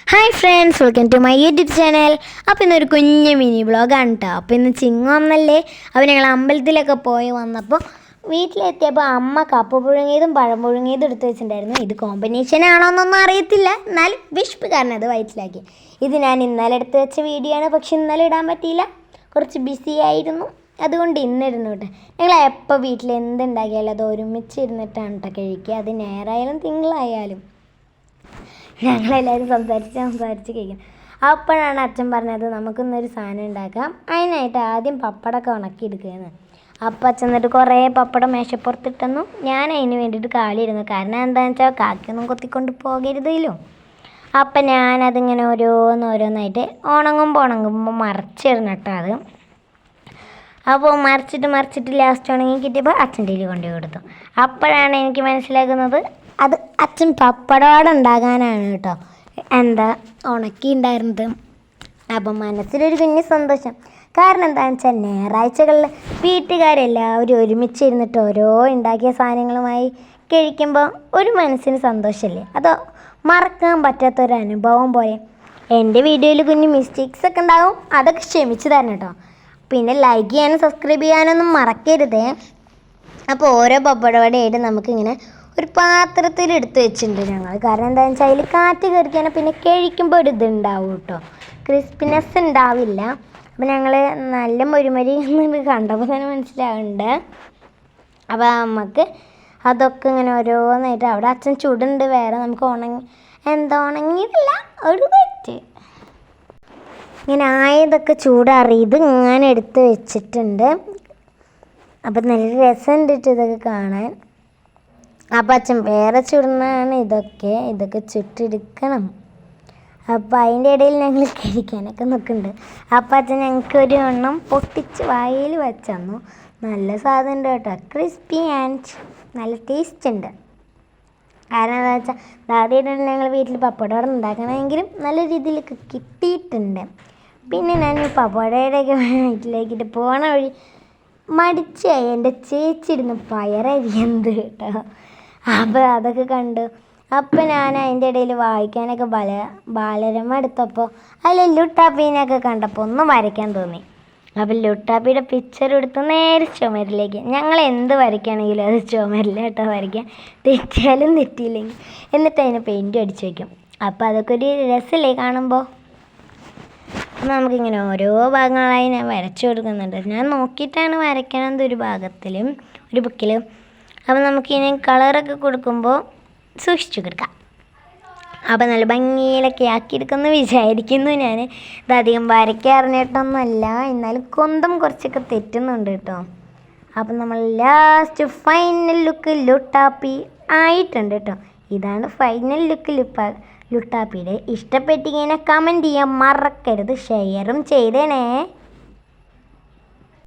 Hi friends, welcome to my YouTube channel. അപ്പോൾ ഇന്നൊരു കുഞ്ഞ് മിനി വ്ളോഗാണ് കേട്ടോ. അപ്പോൾ ഇന്ന് ചിങ്ങമെന്നല്ലേ. അപ്പോൾ ഞങ്ങൾ അമ്പലത്തിലൊക്കെ പോയി വന്നപ്പോൾ വീട്ടിലെത്തിയപ്പോൾ അമ്മ കപ്പ പുഴുങ്ങിയതും പഴം പുഴുങ്ങിയതും എടുത്ത് വെച്ചിട്ടുണ്ടായിരുന്നു. ഇത് കോമ്പിനേഷൻ ആണോന്നൊന്നും അറിയത്തില്ല, എന്നാലും വിഷ്പ് കാരണം അത് വയറ്റിലാക്കി. ഇത് ഞാൻ ഇന്നലെ എടുത്ത് വെച്ച വീഡിയോ ആണ്, പക്ഷെ ഇന്നലെ ഇടാൻ പറ്റിയില്ല, കുറച്ച് ബിസി ആയിരുന്നു. അതുകൊണ്ട് ഇന്നിരുന്നു കേട്ടോ. ഞങ്ങൾ എപ്പോൾ വീട്ടിൽ എന്തുണ്ടാക്കിയാലും അത് ഒരുമിച്ച് ഇരുന്നിട്ടാണ് കേട്ടോ കഴിക്കുക. അത് ഞായറായാലും തിങ്കളായാലും ഞങ്ങളെല്ലാവരും സംസാരിച്ച് കഴിക്കും. അപ്പോഴാണ് അച്ഛൻ പറഞ്ഞത് നമുക്കിന്നൊരു സാധനം ഉണ്ടാക്കാം, അതിനായിട്ട് ആദ്യം പപ്പടമൊക്കെ ഉണക്കിയെടുക്കുകയെന്ന്. അപ്പം അച്ഛൻ എന്നിട്ട് കുറേ പപ്പടം മേശപ്പുറത്തിട്ടെന്നു. ഞാൻ അതിന് വേണ്ടിയിട്ട് കാലിരുന്നു. കാരണം എന്താണെന്ന് വെച്ചാൽ കാക്കിയൊന്നും കൊത്തിക്കൊണ്ട് പോകരുതല്ലോ. അപ്പം ഞാനതിങ്ങനെ ഓരോന്നായിട്ട് ഉണങ്ങുമ്പോൾ മറിച്ചിരുന്നു കേട്ടോ. അത് അപ്പോൾ മറിച്ചിട്ട് ലാസ്റ്റ് ഉണങ്ങി കിട്ടിയപ്പോൾ അച്ഛൻ്റെ കയ്യിൽ കൊണ്ടുപോയി കൊടുത്തു. അപ്പോഴാണ് എനിക്ക് മനസ്സിലാക്കുന്നത് അത് അച്ഛൻ പപ്പടവട ഉണ്ടാകാനാണ് കേട്ടോ ഉണക്കിയിട്ടുണ്ടായിരുന്നത്. അപ്പം മനസ്സിലൊരു കുഞ്ഞ് സന്തോഷം. കാരണം എന്താണെന്ന് വെച്ചാൽ ഞായറാഴ്ചകളിൽ വീട്ടുകാരെല്ലാവരും ഒരുമിച്ചിരുന്നിട്ട് ഓരോ ഉണ്ടാക്കിയ സാധനങ്ങളുമായി കഴിക്കുമ്പോൾ ഒരു മനസ്സിന് സന്തോഷമല്ലേ. അത് മറക്കാൻ പറ്റാത്തൊരനുഭവം പോലെ. എൻ്റെ വീഡിയോയിൽ കുഞ്ഞ് മിസ്റ്റേക്സ് ഒക്കെ ഉണ്ടാകും, അതൊക്കെ ക്ഷമിച്ച് തരണം കേട്ടോ. പിന്നെ ലൈക്ക് ചെയ്യാനും സബ്സ്ക്രൈബ് ചെയ്യാനൊന്നും മറക്കരുതേ. അപ്പോൾ ഓരോ പപ്പടവടയായിട്ട് നമുക്കിങ്ങനെ ഒരു പാത്രത്തിൽ എടുത്ത് വെച്ചിട്ടുണ്ട് ഞങ്ങൾ. കാരണം എന്താണെന്ന് വെച്ചാൽ അതിൽ കാറ്റ് കയറിക്കാനും പിന്നെ കഴിക്കുമ്പോൾ ഒരു ഇതുണ്ടാവും കേട്ടോ, ക്രിസ്പിനെസ് ഉണ്ടാവില്ല. അപ്പോൾ ഞങ്ങൾ നല്ല മൊരുമരി കണ്ടപ്പോൾ തന്നെ മനസ്സിലാവുന്നുണ്ട്. അപ്പോൾ നമുക്ക് അതൊക്കെ ഇങ്ങനെ ഓരോന്നായിട്ട് അവിടെ അച്ഛൻ ചുടുണ്ട്. വേറെ നമുക്ക് ഉണങ്ങിയിട്ടില്ല ഒരു തെറ്റ് ഇങ്ങനെ ആയതൊക്കെ ചൂടാറിയത് ഇങ്ങനെ എടുത്ത് വെച്ചിട്ടുണ്ട്. അപ്പം നല്ല രസമുണ്ട് ഇതൊക്കെ കാണാൻ. അപ്പം അച്ഛൻ വേറെ ചുടുന്നതാണ് ഇതൊക്കെ ചുട്ടെടുക്കണം. അപ്പം അതിൻ്റെ ഇടയിൽ ഞങ്ങൾ കഴിക്കാനൊക്കെ നോക്കുന്നുണ്ട്. അപ്പം അച്ഛൻ ഞങ്ങൾക്ക് ഒരു എണ്ണം പൊട്ടിച്ച് വായിൽ വെച്ച് തന്നു. നല്ല സാധനം ഉണ്ട് കേട്ടോ, ക്രിസ്പി ആൻഡ് നല്ല ടേസ്റ്റ് ഉണ്ട്. കാരണം എന്താ വെച്ചാൽ ആദ്യമായിട്ടാണ് ഞങ്ങൾ വീട്ടിൽ പപ്പടവട ഉണ്ടാക്കണമെങ്കിലും നല്ല രീതിയിലൊക്കെ കിട്ടിയിട്ടുണ്ട്. പിന്നെ ഞാൻ പപ്പടയുടെയൊക്കെ വീട്ടിലേക്കിട്ട് പോണ വഴി മടിച്ചായി എൻ്റെ ചേച്ചി ഇരുന്ന് പയറരിയുന്നത് കേട്ടോ. അപ്പോൾ അതൊക്കെ കണ്ടു. അപ്പം ഞാൻ അതിൻ്റെ ഇടയിൽ വായിക്കാനൊക്കെ ബാലരമ എടുത്തപ്പോൾ അതിൽ ലുട്ടാപ്പീനൊക്കെ കണ്ടപ്പോൾ ഒന്ന് വരയ്ക്കാൻ തോന്നി. അപ്പം ലുട്ടാപ്പിയുടെ പിക്ചർ എടുത്ത് നേരെ ചുമരിലേക്ക്. ഞങ്ങൾ എന്ത് വരയ്ക്കുകയാണെങ്കിലും അത് ചുമരിലേട്ടോ വരയ്ക്കാൻ, തെറ്റിയാലും തെറ്റിയില്ലെങ്കിൽ. എന്നിട്ട് അതിന് പെയിൻറ്റും അടിച്ച് വയ്ക്കും. അപ്പോൾ അതൊക്കെ ഒരു രസമല്ലേ കാണുമ്പോൾ. നമുക്കിങ്ങനെ ഓരോ ഭാഗങ്ങളായി ഞാൻ വരച്ചു കൊടുക്കുന്നുണ്ട്. ഞാൻ നോക്കിയിട്ടാണ് വരയ്ക്കണത് ഒരു ഭാഗത്തിലും ഒരു ബുക്കിലും. അപ്പോൾ നമുക്കിങ്ങനെ കളറൊക്കെ കൊടുക്കുമ്പോൾ സൂക്ഷിച്ചു കൊടുക്കാം. അപ്പോൾ നല്ല ഭംഗിയിലൊക്കെ ആക്കിയെടുക്കുമെന്ന് വിചാരിക്കുന്നു ഞാൻ. ഇതധികം വരയ്ക്കാറിഞ്ഞിട്ടൊന്നുമല്ല, എന്നാലും കൊന്തം കുറച്ചൊക്കെ തെറ്റുന്നുണ്ട് കേട്ടോ. അപ്പം നമ്മൾ ലാസ്റ്റ് ഫൈനൽ ലുക്ക് ലുട്ടാപ്പി ആയിട്ടുണ്ട് കേട്ടോ. ഇതാണ് ഫൈനൽ ലുക്ക് ലുട്ടാപ്പിയുടെ. ഇഷ്ടപ്പെട്ടിങ്ങനെ കമൻറ്റ് ചെയ്യാൻ മറക്കരുത്, ഷെയറും ചെയ്തേണേ.